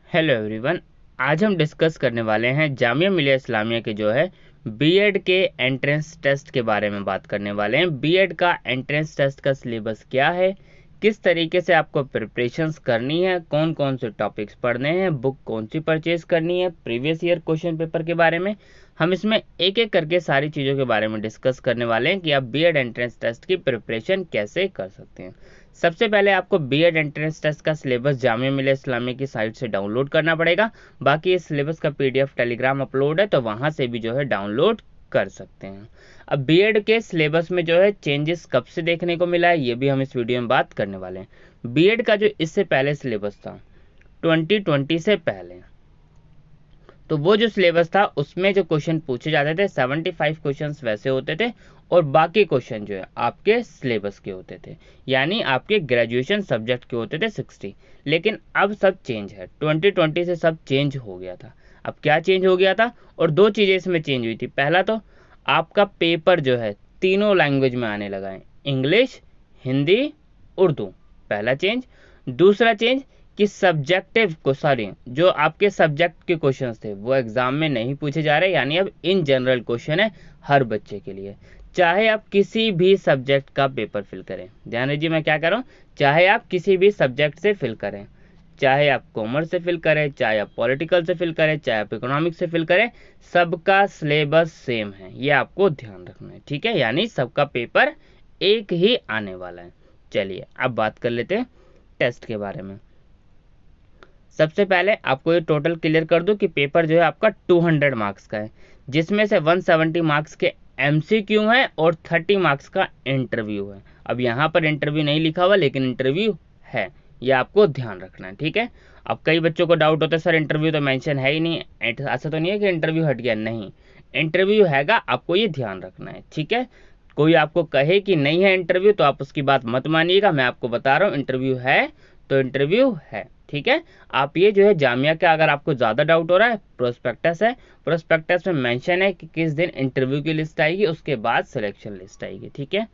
Hello everyone. आज हम discuss करने वाले हैं जामिया मिलिया इस्लामिया के जो है बीएड के एंट्रेंस टेस्ट के बारे में बात करने वाले हैं। बीएड का एंट्रेंस टेस्ट का सिलेबस क्या है, किस तरीके से आपको प्रिपरेशंस करनी है, कौन कौन से टॉपिक्स पढ़ने हैं, बुक कौन सी परचेज करनी है, प्रीवियस ईयर क्वेश्चन पेपर के बारे में हम इसमें एक एक करके सारी चीज़ों के बारे में डिस्कस करने वाले हैं कि आप बीएड एंट्रेंस टेस्ट की प्रिपरेशन कैसे कर सकते हैं। सबसे पहले आपको बीएड एंट्रेंस टेस्ट का सिलेबस जामिया मिलिया इस्लामिया की साइट से डाउनलोड करना पड़ेगा। बाकी इस सिलेबस का पीडीएफ टेलीग्राम अपलोड है, तो वहां से भी जो है डाउनलोड कर सकते हैं। अब बीएड के सिलेबस में जो है चेंजेस कब से देखने को मिला है, ये भी हम इस वीडियो में बात करने वाले हैं। बीएड का जो इससे पहले सिलेबस था 2020 से पहले, तो वो जो सिलेबस था उसमें जो क्वेश्चन पूछे जाते थे 75 क्वेश्चंस वैसे होते थे और बाकी क्वेश्चन जो है आपके सिलेबस के होते थे, यानी आपके ग्रेजुएशन सब्जेक्ट के होते थे 60। लेकिन अब सब चेंज है, 2020 से सब चेंज हो गया था। अब क्या चेंज हो गया था, और दो चीज़ें इसमें चेंज हुई थी। पहला तो आपका पेपर जो है तीनों लैंग्वेज में आने लगा है, इंग्लिश, हिंदी, उर्दू, पहला चेंज। दूसरा चेंज कि सब्जेक्टिव को जो आपके सब्जेक्ट के क्वेश्चंस थे वो एग्जाम में नहीं पूछे जा रहे, यानी अब इन जनरल क्वेश्चन है हर बच्चे के लिए, चाहे आप किसी भी सब्जेक्ट का पेपर फिल करें। ध्यान दीजिए मैं क्या कर रहा हूँ, चाहे आप किसी भी सब्जेक्ट से फिल करें, चाहे आप कॉमर्स से फिल करें, चाहे आप पॉलिटिकल से फिल करें, चाहे आप इकोनॉमिक्स से फिल करें, सबका सिलेबस सेम है, ये आपको ध्यान रखना है। ठीक है, यानी सबका पेपर एक ही आने वाला है। चलिए अब बात कर लेते हैं टेस्ट के बारे में। सबसे पहले आपको ये टोटल क्लियर कर दूं कि पेपर जो है आपका 200 मार्क्स का है, जिसमें से 170 मार्क्स के एमसीक्यू है और 30 मार्क्स का इंटरव्यू है। अब यहाँ पर इंटरव्यू नहीं लिखा हुआ, लेकिन इंटरव्यू है, ये आपको ध्यान रखना है। ठीक है, अब कई बच्चों को डाउट होता है सर इंटरव्यू तो मेंशन है ही नहीं, ऐसा तो नहीं है कि इंटरव्यू हट गया, नहीं, इंटरव्यू हैगा, आपको ये ध्यान रखना है। ठीक है, कोई आपको कहे कि नहीं है इंटरव्यू तो आप उसकी बात मत मानिएगा, मैं आपको बता रहा हूँ इंटरव्यू है तो इंटरव्यू है। ठीक है, आप ये जो है जामिया का, अगर आपको ज़्यादा डाउट हो रहा है, प्रोस्पेक्टस है, प्रोस्पेक्टस में मेंशन है कि किस दिन इंटरव्यू की लिस्ट आएगी, उसके बाद सिलेक्शन लिस्ट आएगी। ठीक है,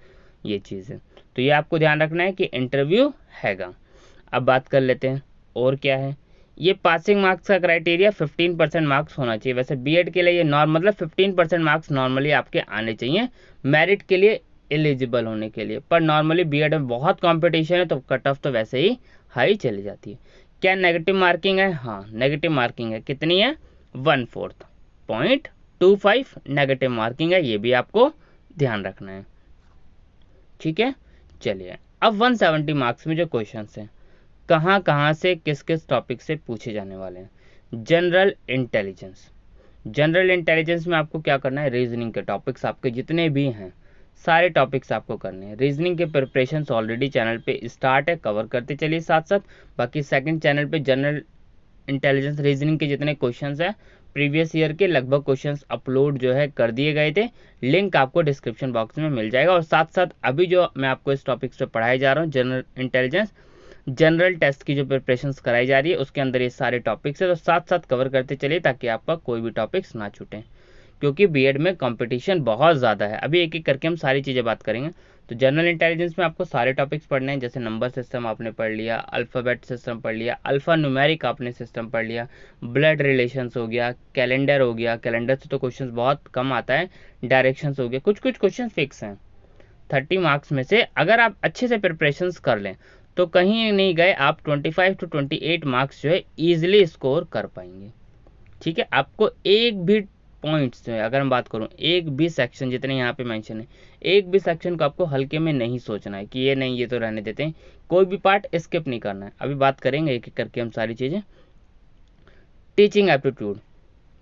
ये चीज़ है, तो ये आपको ध्यान रखना है कि इंटरव्यू हैगा। अब बात कर लेते हैं और क्या है। ये पासिंग मार्क्स का क्राइटेरिया 15% मार्क्स होना चाहिए। वैसे बीएड के लिए ये मतलब 15% मार्क्स नॉर्मली आपके आने चाहिए मेरिट के लिए एलिजिबल होने के लिए, पर नॉर्मली बीएड में बहुत कंपटीशन है तो कट ऑफ तो वैसे ही हाई चली जाती है। क्या नेगेटिव मार्किंग है? हाँ, नेगेटिव मार्किंग है। कितनी है? 1/4 0.25 नेगेटिव मार्किंग है, ये भी आपको ध्यान रखना है। ठीक है, चलिए अब 170 मार्क्स में जो क्वेश्चन हैं कहाँ कहाँ से किस किस टॉपिक से पूछे जाने वाले हैं। जनरल इंटेलिजेंस, जनरल इंटेलिजेंस में आपको क्या करना है, रीजनिंग के टॉपिक्स आपके जितने भी हैं सारे टॉपिक्स आपको करने हैं। रीजनिंग के प्रिपरेशंस ऑलरेडी चैनल पे स्टार्ट है, कवर करते चलिए साथ साथ। बाकी सेकंड चैनल पे जनरल इंटेलिजेंस रीजनिंग के जितने क्वेश्चंस हैं प्रीवियस ईयर के लगभग क्वेश्चंस अपलोड जो है कर दिए गए थे, लिंक आपको डिस्क्रिप्शन बॉक्स में मिल जाएगा। और साथ साथ अभी जो मैं आपको इस टॉपिक पे पढ़ाई जा रहा हूँ जनरल इंटेलिजेंस, जनरल टेस्ट की जो प्रिपरेशंस कराई जा रही है उसके अंदर ये सारे टॉपिक्स है, तो साथ साथ कवर करते चलिए ताकि आपका कोई भी टॉपिक्स ना छूटे, क्योंकि बीएड में कंपटीशन बहुत ज़्यादा है। अभी एक एक करके हम सारी चीज़ें बात करेंगे। तो जनरल इंटेलिजेंस में आपको सारे टॉपिक्स पढ़ने हैं, जैसे नंबर सिस्टम आपने पढ़ लिया, अल्फ़ाबेट सिस्टम पढ़ लिया, अल्फ़ा न्यूमेरिक आपने सिस्टम पढ़ लिया, ब्लड रिलेशंस हो गया, कैलेंडर हो गया, कैलेंडर से तो क्वेश्चंस बहुत कम आता है, डायरेक्शंस हो गया, कुछ कुछ क्वेश्चन फिक्स हैं 30 मार्क्स में से। अगर आप अच्छे से प्रिपरेशंस कर लें तो कहीं नहीं गए, आप 25 to 28 मार्क्स जो है ईजिली स्कोर कर पाएंगे। ठीक है, आपको एक भी पॉइंट्स जो है, अगर हम बात करूं एक भी सेक्शन जितने यहाँ पे मेंशन है, एक भी सेक्शन को आपको हल्के में नहीं सोचना है कि ये नहीं ये तो रहने देते हैं, कोई भी पार्ट स्किप नहीं करना है। अभी बात करेंगे एक एक करके हम सारी चीज़ें। टीचिंग एप्टीट्यूड,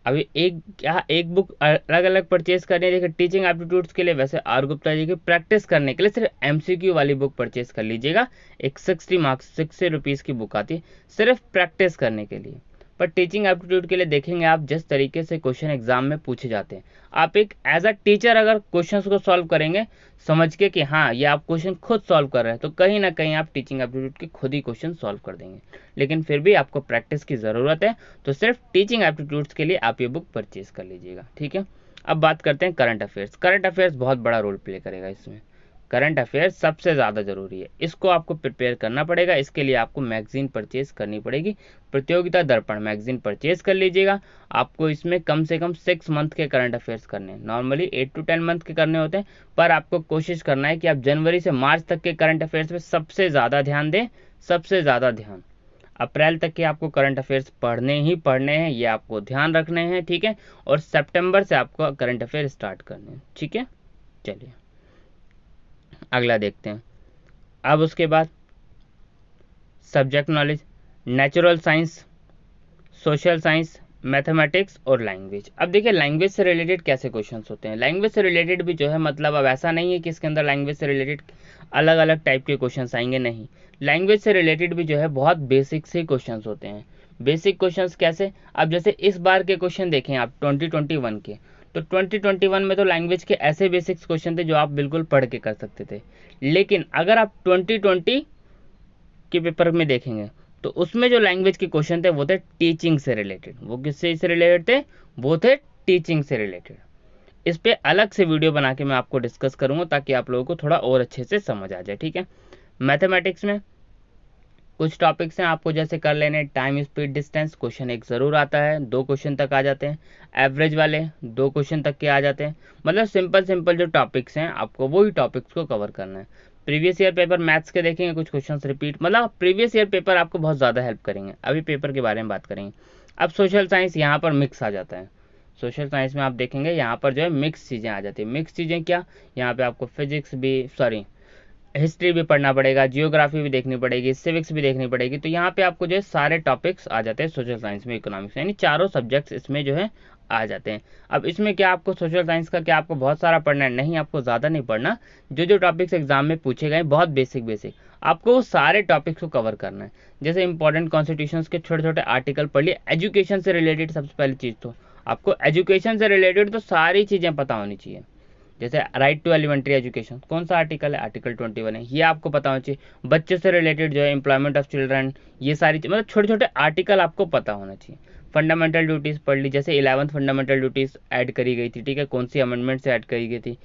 अभी एक बुक अलग अलग परचेज करनी है। देखिए टीचिंग एप्टीट्यूड्स के लिए वैसे आर गुप्ता जी की प्रैक्टिस करने के लिए सिर्फ एमसीक्यू वाली बुक परचेज कर लीजिएगा, एक 60 मार्क्स 60 रुपीज़ की बुक आती है सिर्फ प्रैक्टिस करने के लिए। पर टीचिंग एप्टीट्यूड के लिए देखेंगे आप जिस तरीके से क्वेश्चन एग्जाम में पूछे जाते हैं, आप एक एज अ टीचर अगर क्वेश्चंस को सॉल्व करेंगे समझ के कि हाँ ये आप क्वेश्चन खुद सॉल्व कर रहे हैं, तो कहीं ना कहीं आप टीचिंग एप्टीट्यूड के खुद ही क्वेश्चन सॉल्व कर देंगे। लेकिन फिर भी आपको प्रैक्टिस की ज़रूरत है, तो सिर्फ टीचिंग एप्टीट्यूड्स के लिए आप ये बुक परचेज कर लीजिएगा। ठीक है, अब बात करते हैं करंट अफेयर्स। करंट अफेयर्स बहुत बड़ा रोल प्ले करेगा इसमें। करंट अफेयर सबसे ज़्यादा ज़रूरी है, इसको आपको प्रिपेयर करना पड़ेगा। इसके लिए आपको मैगजीन परचेज करनी पड़ेगी, प्रतियोगिता दर्पण मैगजीन परचेज कर लीजिएगा। आपको इसमें कम से कम 6 मंथ के करंट अफेयर्स करने हैं, नॉर्मली 8 to 10 मंथ के करने होते हैं, पर आपको कोशिश करना है कि आप जनवरी से मार्च तक के करंट अफेयर्स पे सबसे ज़्यादा ध्यान दें, सबसे ज़्यादा ध्यान। अप्रैल तक के आपको करंट अफेयर्स पढ़ने ही पढ़ने हैं, ये आपको ध्यान रखने हैं, ठीक है। और सितंबर से आपको करंट अफेयर स्टार्ट करने हैं, ठीक है। चलिए अगला देखते हैं। अब उसके बाद subject knowledge, natural science, social science, mathematics और लैंग्वेज। अब देखिए लैंग्वेज से रिलेटेड कैसे क्वेश्चंस होते हैं। लैंग्वेज से रिलेटेड भी जो है मतलब अब ऐसा नहीं है कि इसके अंदर लैंग्वेज से रिलेटेड अलग अलग टाइप के क्वेश्चंस आएंगे, नहीं। लैंग्वेज से रिलेटेड भी जो है बहुत बेसिक से क्वेश्चंस होते हैं। बेसिक क्वेश्चंस कैसे, अब जैसे इस बार के क्वेश्चन देखें आप 2021 के, तो 2021 में तो लैंग्वेज के ऐसे बेसिक्स क्वेश्चन थे जो आप बिल्कुल पढ़ के कर सकते थे। लेकिन अगर आप 2020 के पेपर में देखेंगे तो उसमें जो लैंग्वेज के क्वेश्चन थे वो थे टीचिंग से रिलेटेड। वो किससे से रिलेटेड थे, वो थे टीचिंग से रिलेटेड। इस पे अलग से वीडियो बना के मैं आपको डिस्कस करूंगा ताकि आप लोगों को थोड़ा और अच्छे से समझ आ जाए, ठीक है। मैथमेटिक्स में कुछ टॉपिक्स हैं आपको जैसे कर लेने, टाइम स्पीड डिस्टेंस, क्वेश्चन एक ज़रूर आता है, 2 क्वेश्चन तक आ जाते हैं। एवरेज वाले 2 क्वेश्चन तक के आ जाते हैं। मतलब सिंपल सिंपल जो टॉपिक्स हैं आपको वही टॉपिक्स को कवर करना है। प्रीवियस ईयर पेपर मैथ्स के देखेंगे, कुछ क्वेश्चन रिपीट, मतलब प्रीवियस ईयर पेपर आपको बहुत ज़्यादा हेल्प करेंगे। अभी पेपर के बारे में बात करेंगे। अब सोशल साइंस यहाँ पर मिक्स आ जाता है। सोशल साइंस में आप देखेंगे यहाँ पर जो है मिक्स चीज़ें आ जाती है। मिक्स चीज़ें क्या, यहाँ पे आपको फिजिक्स भी, सॉरी हिस्ट्री भी पढ़ना पड़ेगा, जियोग्राफी भी देखनी पड़ेगी, सिविक्स भी देखनी पड़ेगी। तो यहाँ पे आपको जो है सारे टॉपिक्स आ जाते हैं सोशल साइंस में, इकोनॉमिक्स, यानी चारों सब्जेक्ट्स इसमें जो है आ जाते हैं। अब इसमें क्या आपको सोशल साइंस का क्या आपको बहुत सारा पढ़ना है, नहीं, आपको ज़्यादा नहीं पढ़ना। जो जो टॉपिक्स एग्जाम में पूछे गए बहुत बेसिक बेसिक, आपको वो सारे टॉपिक्स को कवर करना है। जैसे इंपॉर्टेंट कॉन्स्टिट्यूशंस के छोटे छोटे आर्टिकल पढ़ लिए। एजुकेशन से रिलेटेड सबसे पहली चीज़ तो आपको एजुकेशन से रिलेटेड तो सारी चीज़ें पता होनी चाहिए। जैसे राइट टू एलिमेंट्री एजुकेशन कौन सा आर्टिकल है, आर्टिकल 21 है, ये आपको पता होना चाहिए। बच्चों से रिलेटेड जो है एम्प्लॉयमेंट ऑफ चिल्ड्रन, ये सारी मतलब छोटे छोटे आर्टिकल आपको पता होना चाहिए। फंडामेंटल ड्यूटीज़ पढ़ ली, जैसे 11th फंडामेंटल ड्यूटीज़ ऐड करी गई थी, ठीक है, कौन सी अमेंडमेंट से ऐड करी गई थी,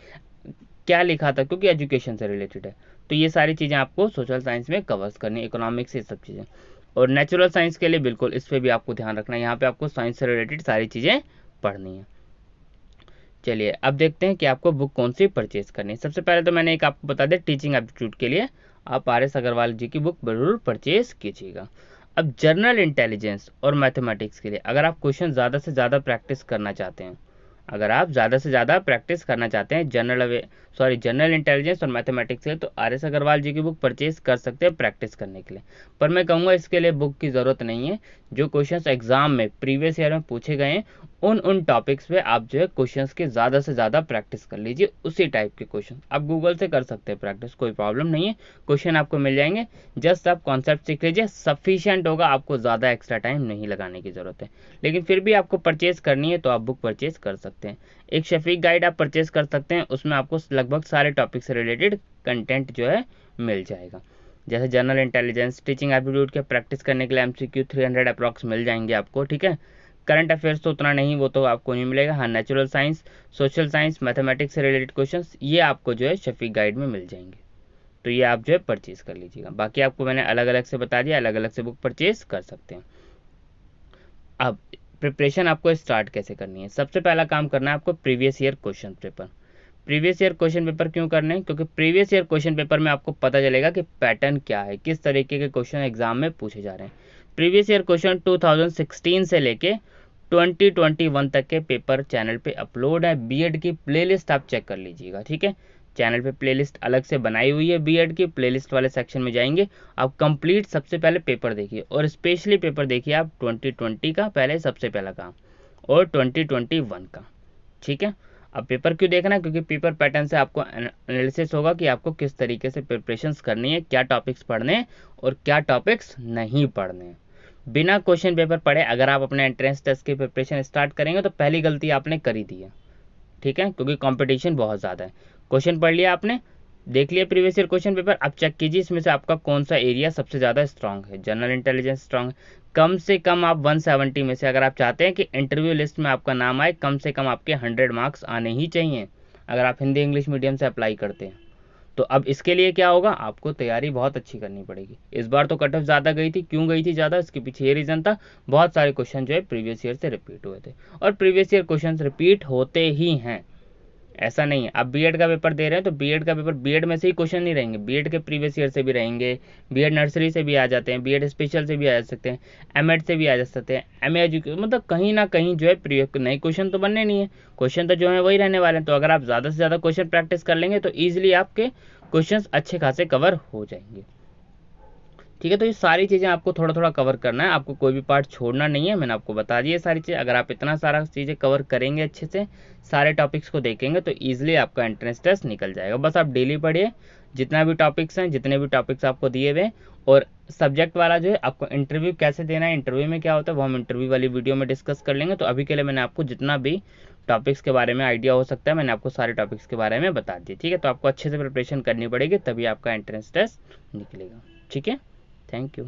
क्या लिखा था, क्योंकि एजुकेशन से रिलेटेड है। तो ये सारी चीज़ें आपको सोशल साइंस में कवर्स करनी, इकोनॉमिक्स, ये सब चीज़ें। और नेचुरल साइंस के लिए बिल्कुल इस पर भी आपको ध्यान रखना है, यहाँ पे आपको साइंस से रिलेटेड सारी चीज़ें पढ़नी है। चलिए अब देखते हैं कि आपको बुक कौन सी परचेज करनी है। सबसे पहले तो मैंने एक आपको बता दिया, टीचिंग एप्टीट्यूड के लिए आप RS अग्रवाल जी की बुक जरूर परचेज कीजिएगा। अब जनरल इंटेलिजेंस और मैथमेटिक्स के लिए अगर आप क्वेश्चन ज़्यादा से ज़्यादा प्रैक्टिस करना चाहते हैं, अगर आप ज़्यादा से ज़्यादा प्रैक्टिस करना चाहते हैं जनरल इंटेलिजेंस और मैथमेटिक्स से, तो RS अग्रवाल जी की बुक परचेज कर सकते हैं प्रैक्टिस करने के लिए। पर मैं कहूँगा इसके लिए बुक की ज़रूरत नहीं है। जो क्वेश्चंस एग्जाम में प्रीवियस ईयर में पूछे गए हैं उन टॉपिक्स पे आप जो है क्वेश्चंस की ज़्यादा से ज़्यादा प्रैक्टिस कर लीजिए। उसी टाइप के क्वेश्चन आप गूगल से कर सकते हैं प्रैक्टिस, कोई प्रॉब्लम नहीं है, क्वेश्चन आपको मिल जाएंगे। जस्ट आप कॉन्सेप्ट सीख लीजिए, सफिशिएंट होगा, आपको ज़्यादा एक्स्ट्रा टाइम नहीं लगाने की ज़रूरत है। लेकिन फिर भी आपको परचेज करनी है तो आप बुक परचेज कर सकते हैं। एक शफीक गाइड आप परचेज कर सकते हैं, उसमें आपको लगभग सारे टॉपिक से रिलेटेड कंटेंट जो है मिल जाएगा। जैसे जनरल इंटेलिजेंस, टीचिंग एप्टीट्यूड के प्रैक्टिस करने के लिए MCQ 300 अप्रॉक्स मिल जाएंगे आपको, ठीक है। करंट अफेयर्स तो उतना नहीं, वो तो आपको नहीं मिलेगा। हाँ, natural science, social science, mathematics से रिलेटेड क्वेश्चंस ये आपको जो है शफीक गाइड में मिल जाएंगे। तो ये आप जो है परचेज कर लीजिएगा। बाकी आपको मैंने अलग अलग से बता दिया, अलग अलग से बुक परचेज कर सकते हैं। अब प्रिपरेशन आपको स्टार्ट कैसे करनी है। सबसे पहला काम करना है आपको previous year question paper. Previous year question paper क्यों करने हैं, क्योंकि प्रीवियस ईयर क्वेश्चन पेपर में आपको पता चलेगा कि पैटर्न क्या है, किस तरीके के क्वेश्चन एग्जाम में पूछे जा रहे हैं। प्रीवियस ईयर क्वेश्चन 2016 से लेके 2021 तक के पेपर चैनल पे अपलोड है। बीएड की प्लेलिस्ट आप चेक कर लीजिएगा, ठीक है। चैनल पे प्लेलिस्ट अलग से बनाई हुई है, बीएड की प्लेलिस्ट वाले सेक्शन में जाएंगे आप, कंप्लीट सबसे पहले पेपर देखिए, और स्पेशली पेपर देखिए आप 2020 का पहले सबसे पहला काम, और 2021 का, ठीक है। अब पेपर क्यों देखना है, क्योंकि पेपर पैटर्न से आपको एनालिसिस होगा कि आपको किस तरीके से प्रिपरेशंस करनी है, क्या टॉपिक्स पढ़ने हैं और क्या टॉपिक्स नहीं पढ़ने हैं। बिना क्वेश्चन पेपर पढ़े अगर आप अपने एंट्रेंस टेस्ट की प्रिपरेशन स्टार्ट करेंगे तो पहली गलती आपने कर ही दी है, ठीक है, क्योंकि कंपटीशन बहुत ज़्यादा है। क्वेश्चन पढ़ लिया आपने, देख लिया प्रीवियस ईयर क्वेश्चन पेपर, अब चेक कीजिए इसमें से आपका कौन सा एरिया सबसे ज़्यादा स्ट्रांग है। जनरल इंटेलिजेंस स्ट्रांग है, कम से कम आप 170 में से, अगर आप चाहते हैं कि इंटरव्यू लिस्ट में आपका नाम आए, कम से कम आपके 100 मार्क्स आने ही चाहिए। अगर आप हिंदी इंग्लिश मीडियम से अप्लाई करते हैं तो अब इसके लिए क्या होगा, आपको तैयारी बहुत अच्छी करनी पड़ेगी। इस बार तो कट ऑफ ज़्यादा गई थी, क्यों गई थी ज़्यादा, इसके पीछे ये रीज़न था, बहुत सारे क्वेश्चन जो है प्रीवियस ईयर से रिपीट हुए थे, और प्रीवियस ईयर क्वेश्चन रिपीट होते ही हैं, ऐसा नहीं है। आप बीएड का पेपर दे रहे हैं तो बीएड का पेपर बीएड में से ही क्वेश्चन नहीं रहेंगे, बीएड के प्रीवियस ईयर से भी रहेंगे, बीएड नर्सरी से भी आ जाते हैं, बीएड स्पेशल से भी आ जा सकते हैं, एमएड से भी आ जा सकते हैं, एमए एजुकेशन, मतलब कहीं ना कहीं जो है नए क्वेश्चन तो बनने नहीं है, क्वेश्चन तो जो है वही रहने वाले हैं। तो अगर आप ज़्यादा से ज़्यादा क्वेश्चन प्रैक्टिस कर लेंगे तो ईजिली आपके क्वेश्चन अच्छे खासे कवर हो जाएंगे। ठीक है, तो ये सारी चीज़ें आपको थोड़ा थोड़ा कवर करना है, आपको कोई भी पार्ट छोड़ना नहीं है, मैंने आपको बता दी है सारी चीज़ें। अगर आप इतना सारा चीज़ें कवर करेंगे अच्छे से, सारे टॉपिक्स को देखेंगे तो ईजिली आपका एंट्रेंस टेस्ट निकल जाएगा। बस आप डेली पढ़िए जितना भी टॉपिक्स हैं, जितने भी टॉपिक्स आपको दिए हुए, और सब्जेक्ट वाला जो है आपको इंटरव्यू कैसे देना है, इंटरव्यू में क्या होता है वो हम इंटरव्यू वाली वीडियो में डिस्कस कर लेंगे। तो अभी के लिए मैंने आपको जितना भी टॉपिक्स के बारे में आइडिया हो सकता है मैंने आपको सारे टॉपिक्स के बारे में बता दिए। ठीक है, तो आपको अच्छे से प्रिपरेशन करनी पड़ेगी, तभी आपका एंट्रेंस टेस्ट निकलेगा। ठीक है, थैंक यू।